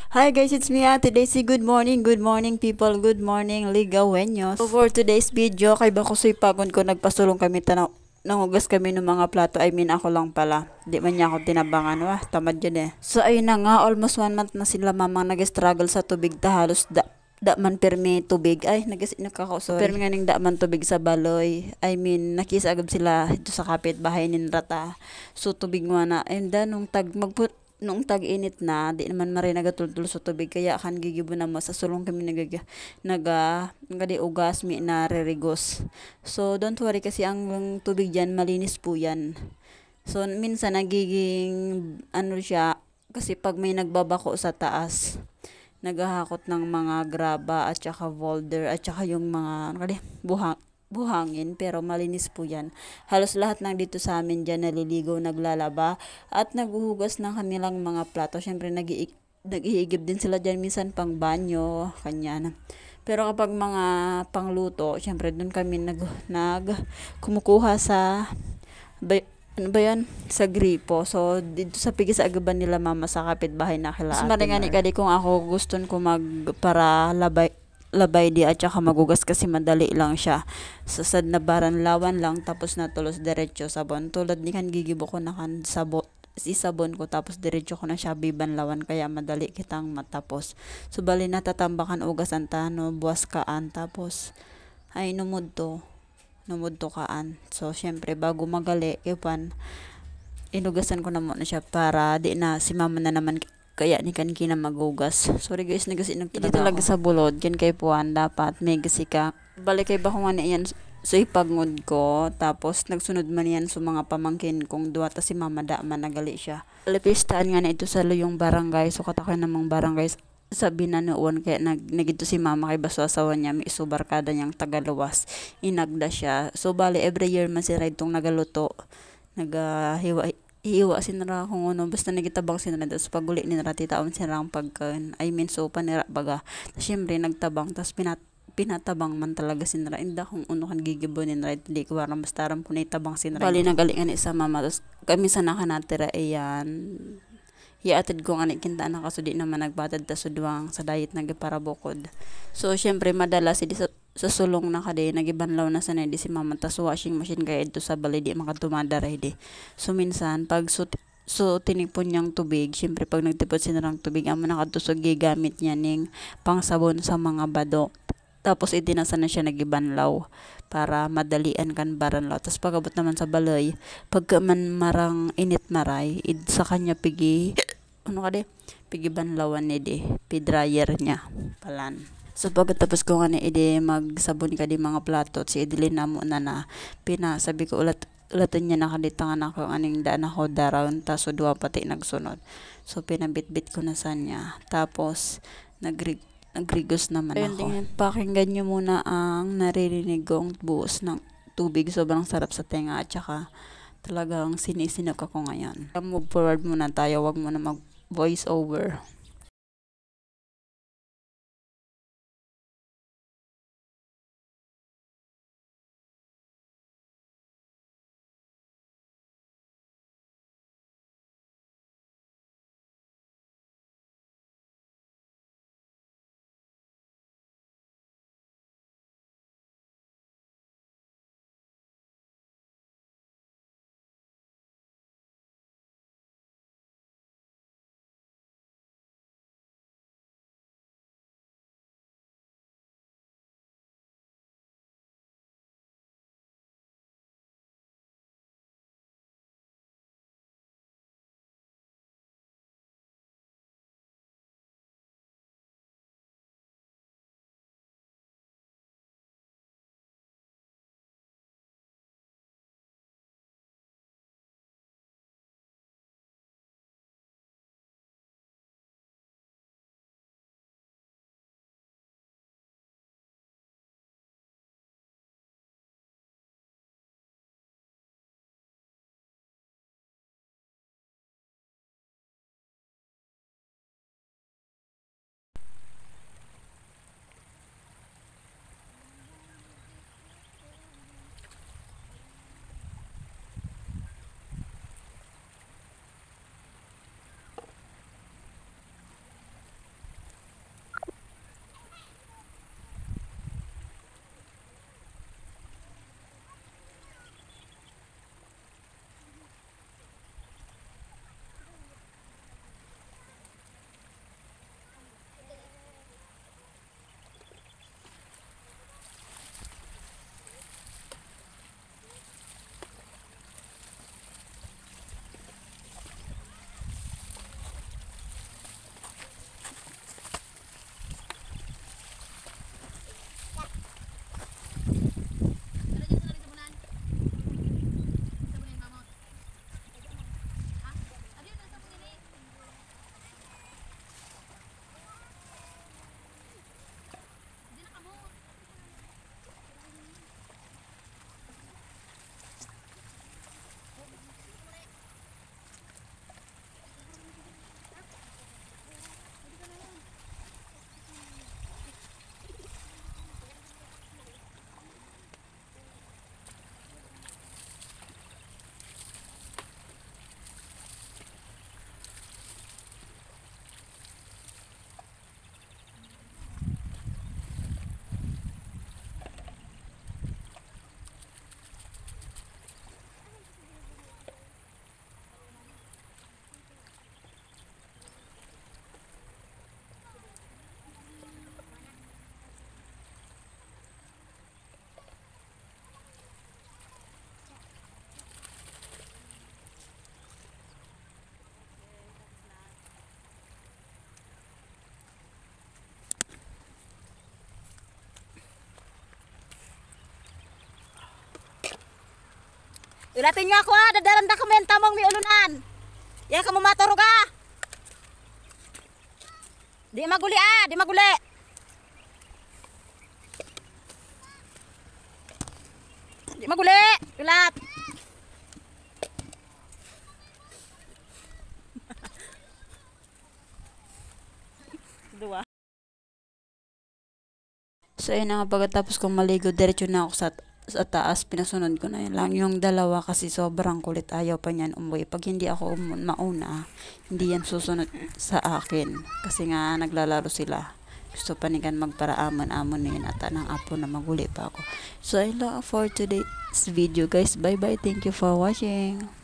Hi guys, it's me Ate Daisy. Good morning people, good morning ligawenyos. So for today's video, kay Bakusoy pagod ko, nagpasulong kami tanaw. Nangugas kami ng mga plato, I mean ako lang pala. Di man niya ako tinabangan, wah, tamad yun eh. So ayun na nga, almost 1 month na sila mamang nag-struggle sa tubig ta halos da man permi tubig ay nakakauso permi nga ning da man tubig sa baloy, I mean nakisagab sila dito sa kapitbahay nin rata, so tubig mo na and then nung tag-init na, di naman maray nagatultul sa tubig, kaya kan gigibo na mo sa sulong kami nagadi ugas mi na rerigos. So don't worry kasi ang tubig diyan malinis po yan. So minsan nagiging ano siya, kasi pag may nagbabako sa taas, naghahakot ng mga graba at saka boulder at saka yung mga buhangin, pero malinis po yan. Halos lahat ng dito sa amin dyan naliligo, naglalaba at naghuhugas ng kanilang mga plato. Syempre nag-iigib din sila dyan minsan pang banyo, kanya na. Pero kapag mga pangluto, syempre doon kami kumukuha sa ano ba yan? Sa gripo. So, dito sa pigis agaban nila mama sa kapitbahay na kila Ate Mar. Maringani kadi kung ako guston ko para labay di at saka magugas kasi madali lang siya. Sa nabaran lawan lang tapos natulos diretso sabon. Tulad ni kan gigibo ko na kan isabon ko tapos diretso ko na siya bibanlawan, kaya madali kitang matapos. So bali natatambakan ugasan ta no buwas kaan tapos ay numod to kaan. So syempre bago magali ipan inugasan ko na muna siya para di na si mama na naman kaya ni kan kina magugas. Sorry guys, nagasin talaga. Hindi talaga sa bulod ken kay puan dapat may gasika. Balik kay ba ko nga niyan so ipagngod ko tapos nagsunod man yan sa mga pamangkin kong duwa ta si mama da man nagali siya. Lipistaan nga na ito sa luyong barangay, so katakay namang barangay sabi na noon, kaya nagito si mama kay baso asawa niya may isubarkada niyang tagaluwas, inagda siya. So bali every year man si ride tong nagaluto, nagahiwa iiwa sinara kung ano basta nagitabang sinara, tapos paguli ni nara titaon sinara ang pagkan, I mean so panira baga, siyempre nagtabang tapos pinatabang man talaga sinara, inda kung uno kan gigibo ni nara hindi ko warang basta ram po na itabang sinara. Bali nagalingan sa mama, tapos kami sa nakanatira iyan hiatid ko nga ni kinta na kaso di naman nagbatad ta sudwang sa diet nagiparabukod. So syempre madalas di sa sulong na kadi nagibanlaw na sanay di si mama, tas washing machine kaya ito sa bali di makatumadara di. So minsan pag so tinipon niyang tubig, syempre pag nagtipon sinarang tubig amo nakatusog gigamit niya ning pangsabon sa mga bado. Tapos itinasa na siya nagibanlaw para madalian kan baranlaw. Tapos pagabot naman sa balay, pagka man marang init maray, sa kanya ano ka de, pigi banlawan ni de, dryer niya, palan. So pagkatapos ko nga ni ide magsabon ka di mga plato, si idilin na mo na pinasabi ko ulatan niya nakalitangan ako aning daan ako darawon, taso dua pati nagsunod. So pinabitbit ko na sa niya. Tapos nagrigos naman ako. Ayun, pakinggan nyo muna ang naririnig kong buhos ng tubig. Sobrang sarap sa tenga at saka talagang sinisinok ako ngayon. Move forward muna tayo, wag muna mag voice over. Ulatin nyo ako ha, dadaranda kami ang tamang may ulunan. Yan ka mamaturo ka. Di maguli di maguli. Di maguli, ulat. Dua. So ayun na nga, pagkatapos kong maligo, diretso na ako sa taas, pinasunod ko na yun lang yung dalawa kasi sobrang kulit, ayaw pa niyan umuwi. Pag hindi ako mauna, hindi yan susunod sa akin kasi nga naglalaro sila. Gusto pa nikan magparaamon-amon na yun at ng apo na maguli pa ako. So I love for today's video guys. Bye bye, thank you for watching.